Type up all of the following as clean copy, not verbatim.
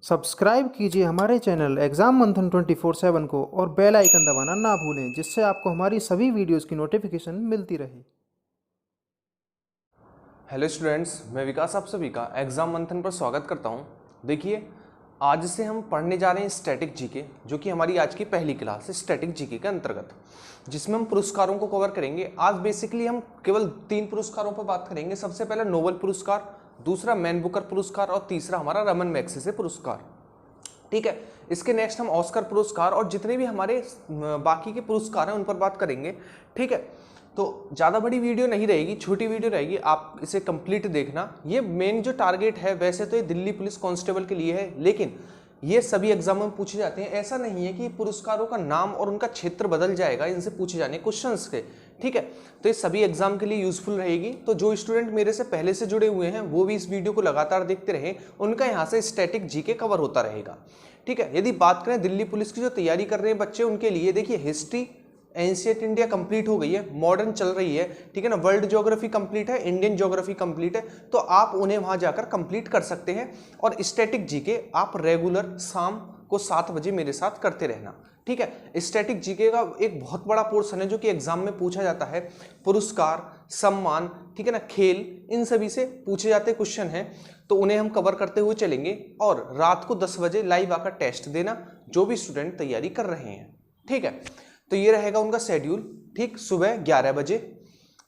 Subscribe कीजिए हमारे channel exam मंथन 24/7 को और बेल आइकन दबाना ना भूलें, जिससे आपको हमारी सभी वीडियोस की नोटिफिकेशन मिलती रहे। हेलो स्टूडेंट्स, मैं विकास आप सभी का एग्जाम मंथन पर स्वागत करता हूं। देखिए, आज से हम पढ़ने जा रहे हैं स्टैटिक जीके, जो कि हमारी आज की पहली क्लास है स्टैटिक जीके के अंतर्गत, जिसमें हम पुरस्कारों को कवर करेंगे। आज बेसिकली हम केवल 3 पुरस्कारों पर बात करेंगे। सबसे पहले नोबेल पुरस्कार, दूसरा मैन बुकर पुरस्कार और तीसरा हमारा रमन मैग्सेसे पुरस्कार। ठीक है, इसके नेक्स्ट हम ऑस्कर पुरस्कार और जितने भी हमारे बाकी के पुरस्कार हैं उन पर बात करेंगे। ठीक है, तो ज़्यादा बड़ी वीडियो नहीं रहेगी, छोटी वीडियो रहेगी, आप इसे कंप्लीट देखना। ये मेन जो टारगेट है, वैसे तो ये दिल्ली पुलिस कांस्टेबल के लिए है, लेकिन ये सभी एग्जाम में पूछे जाते हैं। ऐसा नहीं है कि पुरस्कारों का नाम और उनका क्षेत्र बदल जाएगा इनसे पूछे जाने क्वेश्चंस के। ठीक है, तो ये सभी एग्जाम के लिए यूजफुल रहेगी। तो जो स्टूडेंट मेरे से पहले से जुड़े हुए हैं वो भी इस वीडियो को लगातार देखते रहें, उनका यहाँ से स्टैटिक जीके कवर होता रहेगा। ठीक है, यदि बात करें दिल्ली पुलिस की जो तैयारी कर रहे हैं बच्चे, उनके लिए देखिए हिस्ट्री एंशिएंट इंडिया कंप्लीट हो गई है, मॉडर्न चल रही है। ठीक है ना, वर्ल्ड ज्योग्राफी कंप्लीट है, इंडियन ज्योग्राफी कंप्लीट है, तो आप उन्हें वहां जाकर कंप्लीट कर सकते हैं। और स्टैटिक जीके आप रेगुलर शाम को 7 बजे मेरे साथ करते रहना। ठीक है, स्टैटिक जीके का एक बहुत बड़ा पोर्शन है जो कि एग्जाम में पूछा जाता है। पुरस्कार, सम्मान, ठीक है ना, खेल, इन सभी से पूछे जाते क्वेश्चन हैं, तो उन्हें हम कवर करते हुए चलेंगे। और रात को 10 बजे लाइव आकर टेस्ट देना जो भी स्टूडेंट तैयारी कर रहे हैं। ठीक है, तो ये रहेगा उनका शेड्यूल। ठीक, सुबह 11 बजे,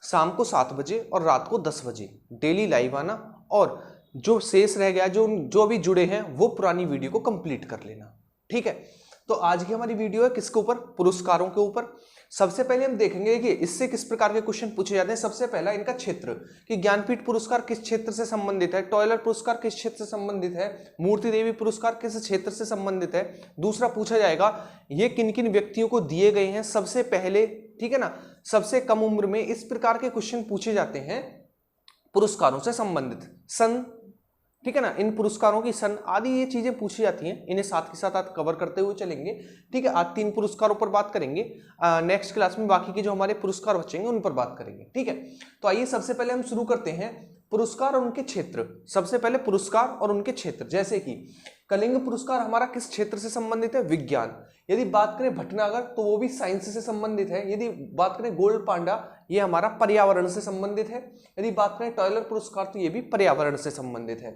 शाम को 7 बजे और रात को 10 बजे डेली लाइव आना। और जो शेष रह गया, जो अभी जुड़े हैं, वो पुरानी वीडियो को कंप्लीट कर लेना। ठीक है, तो आज की हमारी वीडियो है किसके ऊपर? पुरस्कारों के ऊपर। सबसे पहले हम देखेंगे कि इससे किस प्रकार के क्वेश्चन पूछे जाते हैं। सबसे पहला इनका क्षेत्र, कि ज्ञानपीठ पुरस्कार किस क्षेत्र से संबंधित है, टॉयलर पुरस्कार किस क्षेत्र से संबंधित है, मूर्ति देवी पुरस्कार किस क्षेत्र से संबंधित है। दूसरा पूछा जाएगा ये किन किन व्यक्तियों को दिए गए हैं सबसे पहले। ठीक है ना, सबसे कम उम्र में। इस प्रकार के क्वेश्चन पूछे जाते हैं पुरस्कारों से संबंधित। सन, ठीक है ना, इन पुरस्कारों की सन आदि ये चीजें पूछी जाती हैं, इन्हें साथ के साथ आप कवर करते हुए चलेंगे। ठीक है, आज 3 पुरस्कारों पर बात करेंगे, नेक्स्ट क्लास में बाकी के जो हमारे पुरस्कार बचेंगे उन पर बात करेंगे। ठीक है, तो आइए सबसे पहले हम शुरू करते हैं पुरस्कार और उनके क्षेत्र। सबसे पहले पुरस्कार और उनके क्षेत्र, जैसे कि कलिंग पुरस्कार हमारा किस क्षेत्र से संबंधित है? विज्ञान। यदि बात करें भटनागर तो वो भी साइंस से संबंधित है। यदि बात करें गोल्ड पांडा, ये हमारा पर्यावरण से संबंधित है। यदि बात करें टॉयलर पुरस्कार तो ये भी पर्यावरण से संबंधित है।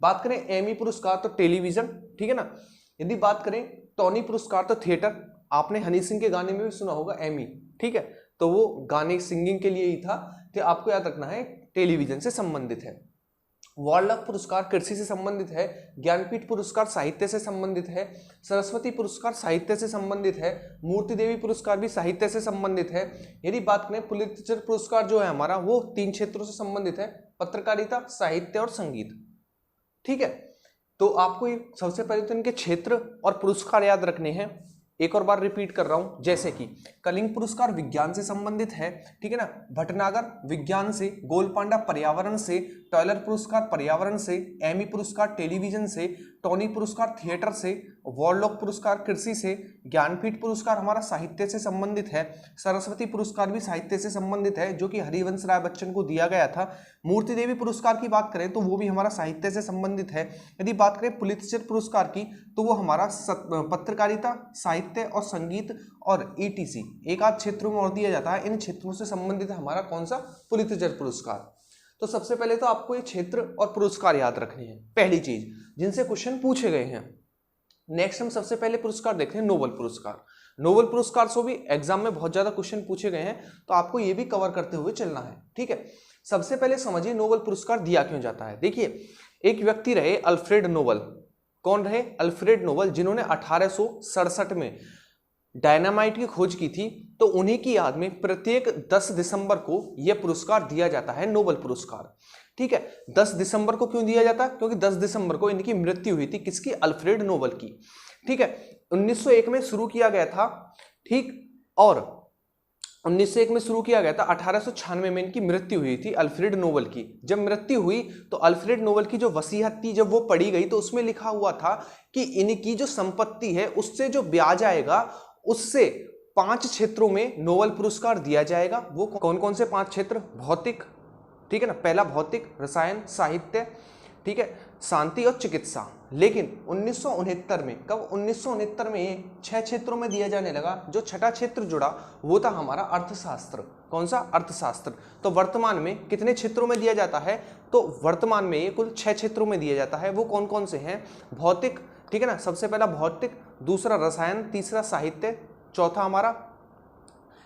बात करें एमी पुरस्कार तो टेलीविजन। ठीक है ना, यदि बात करें टोनी पुरस्कार तो थिएटर। आपने हनी सिंह के गाने में भी सुना होगा एमी। ठीक है, तो वो गाने सिंगिंग के लिए ही था, तो आपको याद रखना है टेलीविजन से संबंधित है। वार्लक पुरस्कार कृषि से संबंधित है। ज्ञानपीठ पुरस्कार साहित्य से संबंधित है। सरस्वती पुरस्कार साहित्य से संबंधित है। मूर्ति देवी पुरस्कार भी साहित्य से संबंधित है। यदि बात करें पुलित्जर पुरस्कार जो है हमारा, वो 3 क्षेत्रों से संबंधित है, पत्रकारिता, साहित्य और संगीत। ठीक है, तो आपको सबसे पहले तो इनके क्षेत्र और पुरस्कार याद रखने हैं। एक और बार रिपीट कर रहा हूं, जैसे कि कलिंग पुरस्कार विज्ञान से संबंधित है। ठीक है ना, भटनागर विज्ञान से, गोलपांडा पर्यावरण से, टॉयलर पुरस्कार पर्यावरण से, एमी पुरस्कार टेलीविजन से, टोनी पुरस्कार थिएटर से, वॉरलॉक पुरस्कार कृषि से, ज्ञानपीठ पुरस्कार हमारा साहित्य से संबंधित है। सरस्वती पुरस्कार भी साहित्य से संबंधित है, जो कि हरिवंश राय बच्चन को दिया गया था। मूर्ति देवी पुरस्कार की बात करें तो वो भी हमारा साहित्य से संबंधित है। यदि बात करें पुलित्जर पुरस्कार की तो वो हमारा पत्रकारिता, साहित्य और संगीत और ईटीसी एक आध क्षेत्रों में और दिया जाता है। इन क्षेत्रों से संबंधित हमारा कौन सा? पुलित्जर पुरस्कार। तो सबसे पहले तो आपको ये क्षेत्र और पुरस्कार याद रखने हैं, पहली चीज जिनसे क्वेश्चन पूछे गए हैं। नेक्स्ट हम सबसे पहले पुरस्कार देखते हैं नोबेल पुरस्कार। नोबेल पुरस्कार से भी एग्जाम में बहुत ज्यादा क्वेश्चन पूछे गए हैं, तो आपको ये भी कवर करते हुए चलना है। ठीक है, सबसे पहले समझिए नोबेल पुरस्कार दिया क्यों जाता है। देखिए, एक व्यक्ति रहे अल्फ्रेड नोबेल। कौन रहे? अल्फ्रेड नोबेल, जिन्होंने 1867 में डायनामाइट की खोज की थी। तो उन्हीं की याद में प्रत्येक 10 दिसंबर को यह पुरस्कार दिया जाता है, नोबेल पुरस्कार। ठीक है, 10 दिसंबर को क्यों दिया जाता है? क्योंकि 10 दिसंबर को इनकी मृत्यु हुई थी। किसकी? अल्फ्रेड नोबेल की। ठीक है, 1901 में शुरू किया गया था। ठीक, और 1901 में शुरू किया गया था, 1896 में इनकी मृत्यु हुई थी अल्फ्रेड नोबेल की। जब मृत्यु हुई तो अल्फ्रेड नोबेल की जो वसीयत थी, जब वो पढ़ी गई तो उसमें लिखा हुआ था कि इनकी जो संपत्ति है उससे जो ब्याज आएगा उससे 5 क्षेत्रों में नोबेल पुरस्कार दिया जाएगा। वो कौन कौन से 5 क्षेत्र? भौतिक, ठीक है ना, पहला भौतिक, रसायन, साहित्य, ठीक है, शांति और चिकित्सा। लेकिन 1969 में, कब 1969 में ये 6 क्षेत्रों में दिया जाने लगा। जो छठा क्षेत्र जुड़ा वो था हमारा अर्थशास्त्र। कौन सा? अर्थशास्त्र। तो वर्तमान में कितने क्षेत्रों में दिया जाता है? तो वर्तमान में ये कुल 6 क्षेत्रों में दिया जाता है। वो कौन कौन से हैं? भौतिक, ठीक है ना, सबसे पहला भौतिक, दूसरा रसायन, तीसरा साहित्य, चौथा हमारा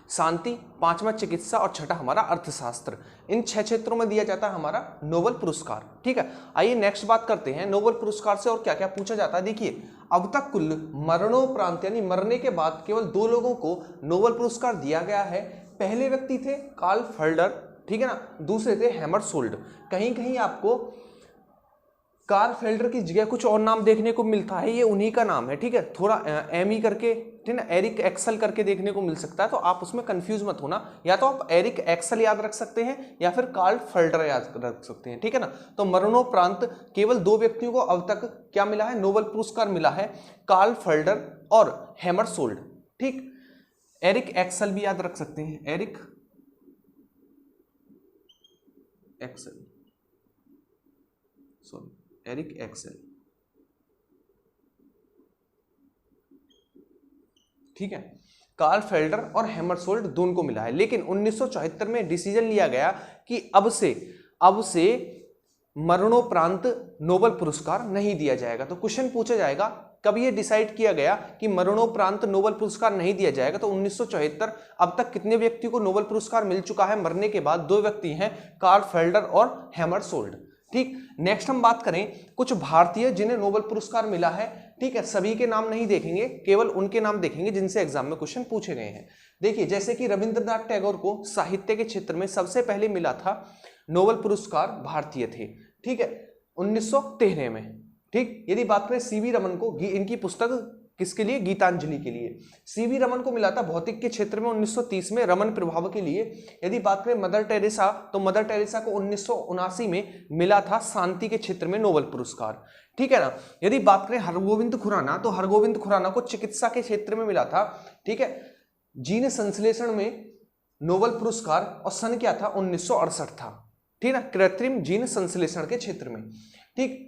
शांति, पांचवा चिकित्सा और छठा हमारा अर्थशास्त्र। इन 6 क्षेत्रों में दिया जाता है हमारा नोबेल पुरस्कार। ठीक है, आइए नेक्स्ट बात करते हैं नोबेल पुरस्कार से और क्या क्या पूछा जाता है। देखिए, अब तक कुल मरणोपरांत यानी मरने के बाद केवल 2 लोगों को नोबेल पुरस्कार दिया गया है। पहले व्यक्ति थे कार्ल फल्डर, ठीक है ना, दूसरे थे हैमरसोल्ड। कहीं कहीं आपको कार्ल फेल्डर की जगह कुछ और नाम देखने को मिलता है, ये उन्हीं का नाम है। ठीक है, थोड़ा एमी करके, ठीक है, एरिक एक्सल करके देखने को मिल सकता है, तो आप उसमें कंफ्यूज मत होना। या तो आप एरिक एक्सल याद रख सकते हैं या फिर कार्ल फेल्डर याद रख सकते हैं। ठीक है ना, तो मरणोपरांत केवल 2 व्यक्तियों को अब तक क्या मिला है? नोबेल पुरस्कार मिला है, कार्ल फेल्डर और हैमरसोल्ड। ठीक, एरिक एक्सल भी याद रख सकते हैं, Eric Axel, sorry Eric Excel. ठीक है, कार्ल फेल्डर और हैमरसोल्ड दोनों को मिला है। लेकिन 1974 में डिसीजन लिया गया कि अब से मरणोपरांत नोबेल पुरस्कार नहीं दिया जाएगा। तो क्वेश्चन पूछा जाएगा कब ये डिसाइड किया गया कि मरणोपरांत नोबेल पुरस्कार नहीं दिया जाएगा? तो 1974। अब तक कितने व्यक्ति को नोबेल पुरस्कार मिल चुका है मरने के बाद? 2 व्यक्ति हैं, कार्ल फेल्डर और हैमरसोल्ड। ठीक, नेक्स्ट हम बात करें कुछ भारतीय जिन्हें नोबेल पुरस्कार मिला है। ठीक है, सभी के नाम नहीं देखेंगे, केवल उनके नाम देखेंगे जिनसे एग्जाम में क्वेश्चन पूछे गए हैं। देखिए, जैसे कि रविंद्रनाथ टैगोर को साहित्य के क्षेत्र में सबसे पहले मिला था नोबेल पुरस्कार, भारतीय थे। ठीक है, 1913 में। ठीक, यदि बात करें सीवी रमन को, इनकी पुस्तक किसके लिए? गीतांजलि के लिए। सीवी रमन को मिला था भौतिक के क्षेत्र में 1930 में, रमन प्रभाव के लिए। यदि बात करें मदर टेरेसा, तो मदर टेरेसा को 1979 में मिला था शांति के क्षेत्र में नोबेल पुरस्कार। ठीक है ना। यदि बात करें हरगोविंद खुराना, तो हरगोविंद खुराना को चिकित्सा के क्षेत्र में मिला था। ठीक है, जीन संश्लेषण में नोबेल पुरस्कार, और सन क्या था? 1968 था। ठीक है ना, कृत्रिम जीन संश्लेषण के क्षेत्र में। ठीक,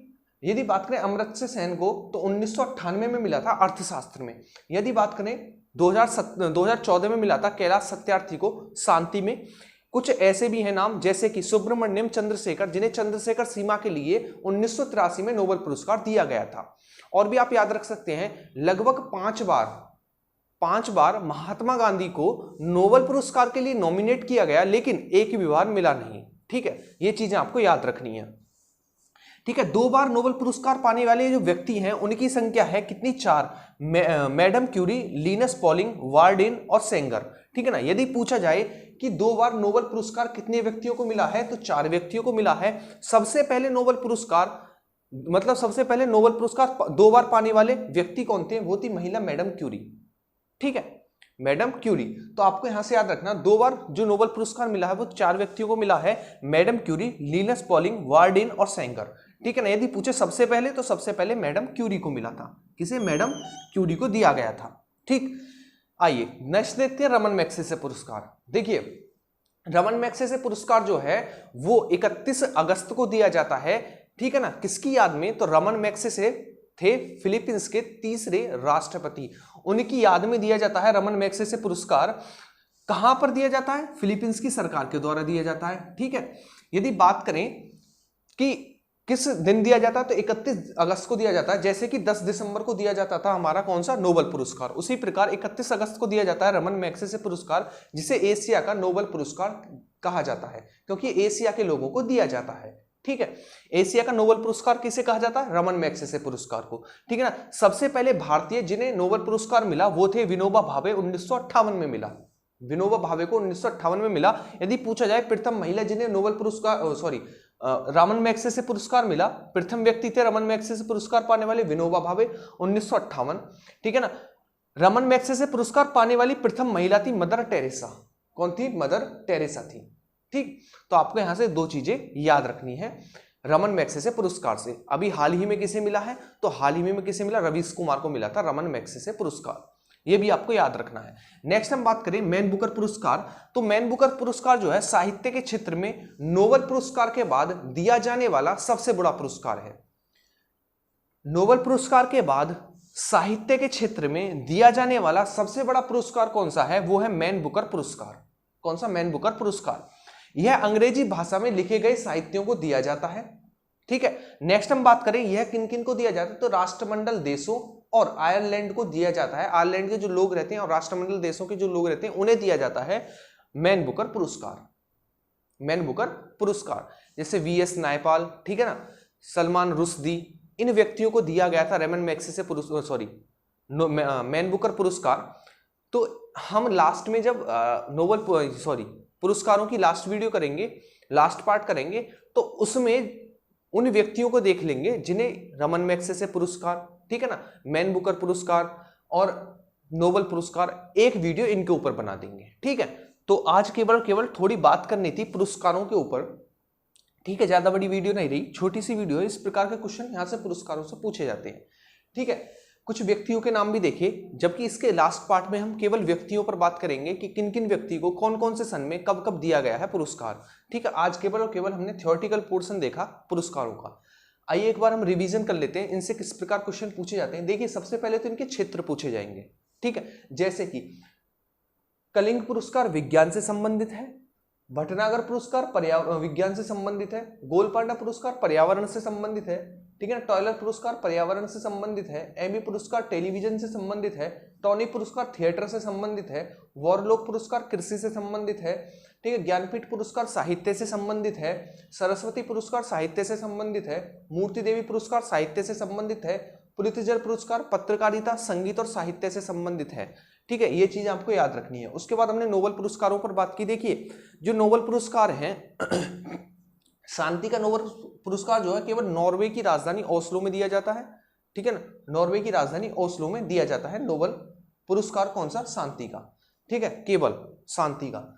यदि बात करें अमर्त्य सेन को, तो 1998 में मिला था अर्थशास्त्र में। यदि बात करें 2014 में मिला था कैलाश सत्यार्थी को शांति में। कुछ ऐसे भी हैं नाम, जैसे कि सुब्रमण्यम चंद्रशेखर, जिन्हें चंद्रशेखर सीमा के लिए 1983 में नोबेल पुरस्कार दिया गया था। और भी आप याद रख सकते हैं, लगभग 5 बार महात्मा गांधी को नोबेल पुरस्कार के लिए नॉमिनेट किया गया, लेकिन एक भी बार मिला नहीं। ठीक है, ये चीजें आपको याद रखनी है। ठीक है, 2 बार नोबेल पुरस्कार पाने वाले जो व्यक्ति हैं उनकी संख्या है कितनी? 4। Madam Curie, Linus Pauling, Bardeen और सेंगर। ठीक है ना, यदि पूछा जाए कि 2 बार नोबेल पुरस्कार कितने व्यक्तियों को मिला है, तो 4 व्यक्तियों को मिला है। सबसे पहले नोबेल पुरस्कार, मतलब सबसे पहले नोबेल पुरस्कार 2 बार पाने वाले व्यक्ति कौन थे? वो थी महिला मैडम क्यूरी। ठीक है, मैडम क्यूरी। तो आपको यहां से याद रखना, 2 बार जो नोबेल पुरस्कार मिला है वो 4 व्यक्तियों को मिला है, madam Curie, Linus Pauling, Bardeen और सेंगर। ठीक है ना, यदि पूछे सबसे पहले, तो सबसे पहले मैडम क्यूरी को मिला था। किसे? मैडम क्यूरी को दिया गया था। ठीक, आइए नेक्स्ट देखते हैं रमन मैग्सेसे पुरस्कार। देखिए, रमन मैग्सेसे पुरस्कार जो है वो 31 अगस्त को दिया जाता है। ठीक है ना, किसकी याद में? तो रमन मैग्सेसे थे फिलीपींस के 3रे राष्ट्रपति, उनकी याद में दिया जाता है रमन मैग्सेसे पुरस्कार। कहां पर दिया जाता है? फिलीपींस की सरकार के द्वारा दिया जाता है। ठीक है, यदि बात करें कि किस दिन दिया जाता है, तो 31 अगस्त को दिया जाता है। जैसे कि 10 दिसंबर को दिया जाता था हमारा कौन सा? नोबेल पुरस्कार, उसी प्रकार 31 अगस्त को दिया जाता है रमन मैग्सेसे पुरस्कार, जिसे एशिया का नोबेल पुरस्कार कहा जाता है, क्योंकि एशिया के लोगों को दिया जाता है। ठीक है, एशिया का नोबेल पुरस्कार किसे कहा जाता है? रमन मैग्सेसे पुरस्कार को। ठीक है ना, सबसे पहले भारतीय जिन्हें नोबेल पुरस्कार मिला वो थे विनोबा भावे, 1958 में मिला। विनोबा भावे को 1958 में मिला। यदि पूछा जाए प्रथम महिला जिन्हें नोबेल पुरस्कार रमन मैग्सेसे पुरस्कार मिला, प्रथम व्यक्ति थे रमन मैग्सेसे पुरस्कार पाने वाले विनोबा भावे, 1958। ठीक है ना, रमन मैग्सेसे पुरस्कार पाने वाली प्रथम महिला थी मदर टेरेसा। कौन थी? मदर टेरेसा थी। ठीक, तो आपको यहां से 2 चीजें याद रखनी है रमन मैग्सेसे पुरस्कार से। अभी हाल ही में किसे मिला है? तो हाल ही में किसे मिला? रवीश कुमार को मिला था रमन मैग्सेसे पुरस्कार। ये भी आपको याद रखना है। नेक्स्ट हम बात करें मैन बुकर पुरस्कार। तो मैन बुकर पुरस्कार जो है साहित्य के क्षेत्र में नोबेल पुरस्कार के बाद दिया जाने वाला सबसे बड़ा पुरस्कार है। नोबेल पुरस्कार के बाद साहित्य के क्षेत्र में दिया जाने वाला सबसे बड़ा पुरस्कार कौन सा है? वो है मैन बुकर पुरस्कार। कौन सा? मैन बुकर पुरस्कार। यह अंग्रेजी भाषा में लिखे गए साहित्यों को दिया जाता है। ठीक है, नेक्स्ट हम बात करें यह किन किन को दिया जाता है, तो राष्ट्रमंडल देशों और आयरलैंड को दिया जाता है। आयरलैंड के जो लोग रहते हैं और राष्ट्रमंडल देशों के जो लोग रहते हैं उन्हें दिया जाता है मैन बुकर पुरस्कार। मैन बुकर पुरस्कार जैसे वीएस नायपाल, ठीक है ना, सलमान रुश्दी, इन व्यक्तियों को दिया गया था रेमन मैग्सेसे मैन बुकर पुरस्कार। तो हम लास्ट में जब पुरस्कारों की लास्ट वीडियो करेंगे, लास्ट पार्ट करेंगे, तो उसमें उन व्यक्तियों को देख लेंगे जिन्हें रमन मैग्सेसे पुरस्कार, ठीक है ना, मैन बुकर पुरस्कार और नोबेल पुरस्कार, एक वीडियो इनके ऊपर बना देंगे। ठीक है, तो आज केवल थोड़ी बात करनी थी पुरस्कारों के ऊपर। ठीक है, ज्यादा बड़ी वीडियो नहीं रही, छोटी सी वीडियो है। इस प्रकार के क्वेश्चन यहां से पुरस्कारों से पूछे जाते हैं। ठीक है, कुछ व्यक्तियों के नाम भी देखे, जबकि इसके लास्ट पार्ट में हम केवल व्यक्तियों पर बात करेंगे कि किन किन व्यक्ति को कौन कौन से सन में कब कब दिया गया है पुरस्कार। ठीक है, आज केवल और केवल हमने थ्योरेटिकल पोर्शन देखा पुरस्कारों का। आइए एक बार हम रिवीजन कर लेते हैं इनसे किस प्रकार क्वेश्चन पूछे जाते हैं। देखिए, सबसे पहले तो इनके क्षेत्र पूछे जाएंगे। ठीक है, जैसे कि कलिंग पुरस्कार विज्ञान से संबंधित है, भटनागर पुरस्कार विज्ञान से संबंधित है, गोलपांडा पुरस्कार पर्यावरण से संबंधित है, ठीक है, टॉयलर पुरस्कार पर्यावरण से संबंधित है, एमी पुरस्कार टेलीविजन से संबंधित है, टॉनी पुरस्कार थिएटर से संबंधित है, वॉरलॉक पुरस्कार कृषि से संबंधित है, ठीक है, ज्ञानपीठ पुरस्कार साहित्य से संबंधित है, सरस्वती पुरस्कार साहित्य से संबंधित है, मूर्ति देवी पुरस्कार साहित्य से संबंधित है, पुलित्जर पुरस्कार पत्रकारिता, संगीत और साहित्य से संबंधित है। ठीक है, ये चीज आपको याद रखनी है। उसके बाद हमने नोबेल पुरस्कारों पर बात की। देखिए, जो नोबेल पुरस्कार हैं शांति का नोबेल पुरस्कार जो है केवल नॉर्वे की राजधानी ओस्लो में दिया जाता है। ठीक है ना, नॉर्वे की राजधानी ओस्लो में दिया जाता है नोबेल पुरस्कार। कौन सा? शांति का। ठीक है, केवल शांति का।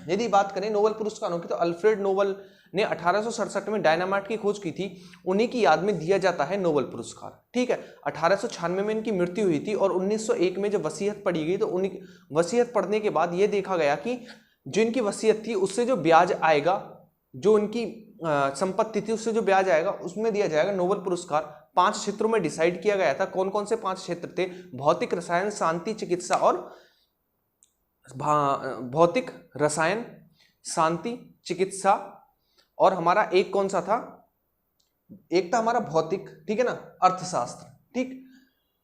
यदि बात करें नोबेल पुरस्कारों की, तो अल्फ्रेड नोबेल ने 1867 में डायनामाइट की खोज की थी, उन्हीं की याद में दिया जाता है नोबेल पुरस्कार। ठीक है, 1896 में इनकी मृत्यु हुई थी और 1901 में जब वसीयत पढ़ी गई तो उन्हीं वसीयत पढ़ने के बाद यह देखा गया कि जो इनकी वसीयत थी उससे जो ब्याज आएगा, जो इनकी संपत्ति थी उससे जो ब्याज आएगा उसमें दिया जाएगा नोबेल पुरस्कार। 5 क्षेत्रों में डिसाइड किया गया था। कौन कौन से 5 क्षेत्र थे? भौतिक रसायन, शांति, चिकित्सा और भौतिक रसायन, शांति, चिकित्सा और हमारा एक कौन सा था? एक था हमारा भौतिक, ठीक है ना, अर्थशास्त्र। ठीक,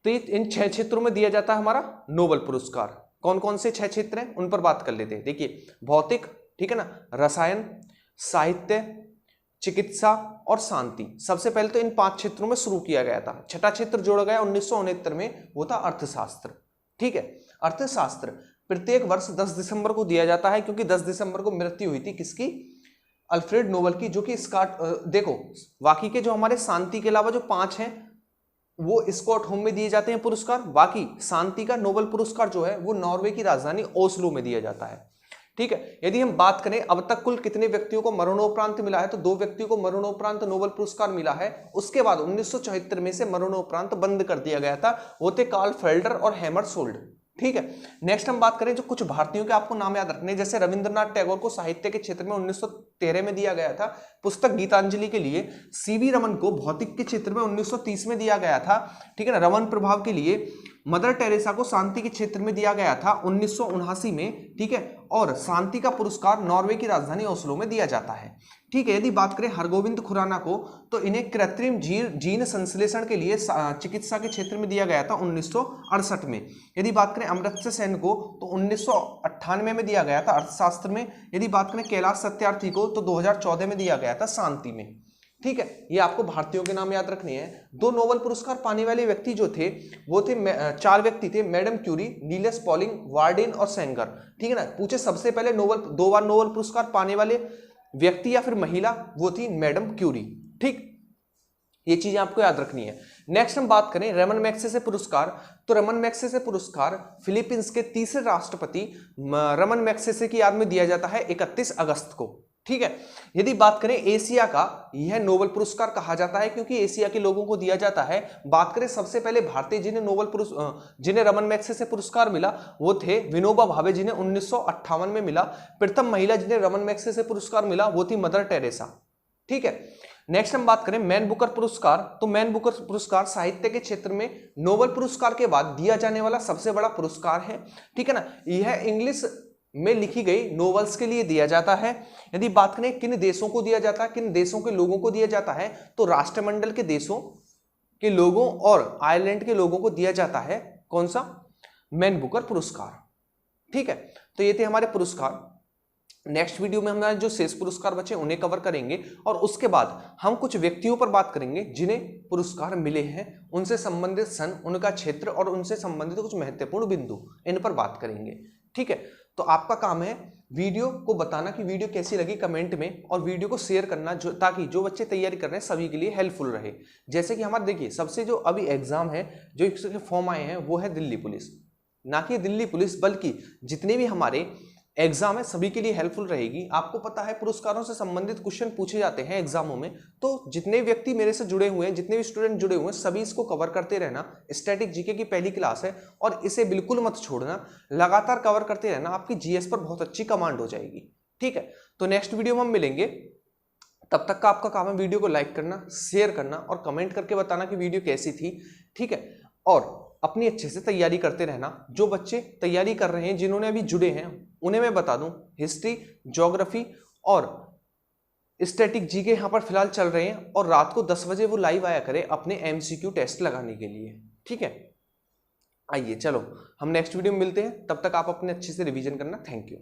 तो इन 6 क्षेत्रों में दिया जाता है हमारा नोबेल पुरस्कार। कौन कौन से 6 क्षेत्र हैं उन पर बात कर लेते हैं। देखिए, भौतिक, ठीक है ना, रसायन, साहित्य, चिकित्सा और शांति। सबसे पहले तो इन 5 क्षेत्रों में शुरू किया गया था। छठा क्षेत्र जोड़ा गया 1969 में, वो था अर्थशास्त्र। ठीक है, अर्थशास्त्र प्रत्येक वर्ष 10 दिसंबर को दिया जाता है, क्योंकि 10 दिसंबर को मृत्यु हुई थी किसकी? अल्फ्रेड नोबेल की, जो कि देखो, बाकी के जो हमारे शांति के अलावा जो 5 हैं वो स्कॉटहोम में दिए जाते हैं पुरस्कार। बाकी शांति का नोबेल पुरस्कार जो है वो नॉर्वे की राजधानी ओस्लो में दिया जाता है। ठीक है, यदि हम बात करें अब तक कुल कितने व्यक्तियों को मरणोपरांत मिला है, तो 2 व्यक्तियों को मरणोपरांत नोबेल पुरस्कार मिला है। उसके बाद 1974 में से मरणोपरांत बंद कर दिया गया था, वो थे कार्ल फेल्डर और हैमरशोल्ड। ठीक है, नेक्स्ट हम बात करें जो कुछ भारतीयों के आपको नाम याद रखने, जैसे रविंद्रनाथ टैगोर को साहित्य के क्षेत्र में 1913 में दिया गया था पुस्तक गीतांजलि के लिए। सीवी रमन को भौतिक के क्षेत्र में 1930 में दिया गया था। ठीक है ना, रमन प्रभाव के लिए। मदर टेरेसा को शांति के क्षेत्र में दिया गया था 1979 में। ठीक है, और शांति का पुरस्कार नॉर्वे की राजधानी ओस्लो में दिया जाता है। ठीक है, यदि बात करें हरगोविंद खुराना को, तो इन्हें कृत्रिम जीन संश्लेषण के लिए चिकित्सा के क्षेत्र में दिया गया था 1968 में। यदि बात करें अमर्त्य सेन को, तो 1998 में दिया गया था अर्थशास्त्र में। यदि बात करें कैलाश सत्यार्थी को, तो 2014 में दिया गया था शांति में। ठीक है, ये आपको भारतीयों के नाम याद रखने हैं। 2 नोबेल पुरस्कार पाने वाले व्यक्ति जो थे वो थे 4 व्यक्ति थे, मैडम क्यूरी, नीलस पॉलिंग, वार्डेन और सेंगर। ठीक है ना, पूछे सबसे पहले 2 बार नोबेल पुरस्कार पाने वाले व्यक्ति या फिर महिला, वो थी मैडम क्यूरी। ठीक, ये चीजें आपको याद रखनी है। नेक्स्ट हम बात करें रमन मैग्सेसे पुरस्कार, तो रमन मैग्सेसे पुरस्कार फिलीपींस के तीसरे राष्ट्रपति रमन मैग्सेसे की याद में दिया जाता है 31 अगस्त को। ठीक है, यदि बात करें एशिया का, यह नोबेल पुरस्कार कहा जाता है क्योंकि एशिया के लोगों को दिया जाता है। बात करें सबसे पहले भारतीय जिन्हें रमन मैग्सेसे पुरस्कार मिला, वो थे विनोबा भावे, जिन्हें 1958 में मिला। प्रथम महिला जिन्हें रमन मैग्सेसे पुरस्कार मिला वो थी मदर टेरेसा। ठीक है, नेक्स्ट हम बात करें मैन बुकर पुरस्कार, तो मैन बुकर पुरस्कार साहित्य के क्षेत्र में नोबेल पुरस्कार के बाद दिया जाने वाला सबसे बड़ा पुरस्कार है, ठीक है ना। यह इंग्लिश में लिखी गई नोवेल्स के लिए दिया जाता है। यदि बात करें किन देशों को दिया जाता है, किन देशों के लोगों को दिया जाता है, तो राष्ट्रमंडल के देशों के लोगों और आयरलैंड के लोगों को दिया जाता है कौन सा, मैन बुकर पुरस्कार, ठीक है। तो ये थे हमारे पुरस्कार। नेक्स्ट वीडियो में हमारे जो शेष पुरस्कार बचे उन्हें कवर करेंगे और उसके बाद हम कुछ व्यक्तियों पर बात करेंगे जिन्हें पुरस्कार मिले हैं, उनसे संबंधित सन, उनका क्षेत्र और उनसे संबंधित कुछ महत्वपूर्ण बिंदु, इन पर बात करेंगे, ठीक है। तो आपका काम है वीडियो को बताना कि वीडियो कैसी लगी कमेंट में, और वीडियो को शेयर करना ताकि जो बच्चे तैयारी कर रहे हैं सभी के लिए हेल्पफुल रहे। जैसे कि हमारे देखिए सबसे जो अभी एग्जाम है जो इसके फॉर्म आए हैं वो है दिल्ली पुलिस, ना कि दिल्ली पुलिस बल्कि जितने भी हमारे एग्जाम है सभी के लिए हेल्पफुल रहेगी। आपको पता है पुरस्कारों से संबंधित क्वेश्चन पूछे जाते हैं एग्जामों में, तो जितने व्यक्ति मेरे से जुड़े हुए हैं, जितने भी स्टूडेंट जुड़े हुए हैं, सभी इसको कवर करते रहना। स्टैटिक जीके की पहली क्लास है और इसे बिल्कुल मत छोड़ना, लगातार कवर करते रहना, आपकी जीएस पर बहुत अच्छी कमांड हो जाएगी, ठीक है। तो नेक्स्ट वीडियो में हम मिलेंगे, तब तक का आपका काम है वीडियो को लाइक करना, शेयर करना और कमेंट करके बताना कि वीडियो कैसी थी, ठीक है। और अपनी अच्छे से तैयारी करते रहना। जो बच्चे तैयारी कर रहे हैं, जिन्होंने अभी जुड़े हैं, उन्हें मैं बता दूं हिस्ट्री, ज्योग्राफी और स्टैटिक जीके यहाँ पर फिलहाल चल रहे हैं और रात को 10 बजे वो लाइव आया करें अपने एमसीक्यू टेस्ट लगाने के लिए, ठीक है। आइए चलो हम नेक्स्ट वीडियो में मिलते हैं, तब तक आप अपने अच्छे से रिवीजन करना। Thank you.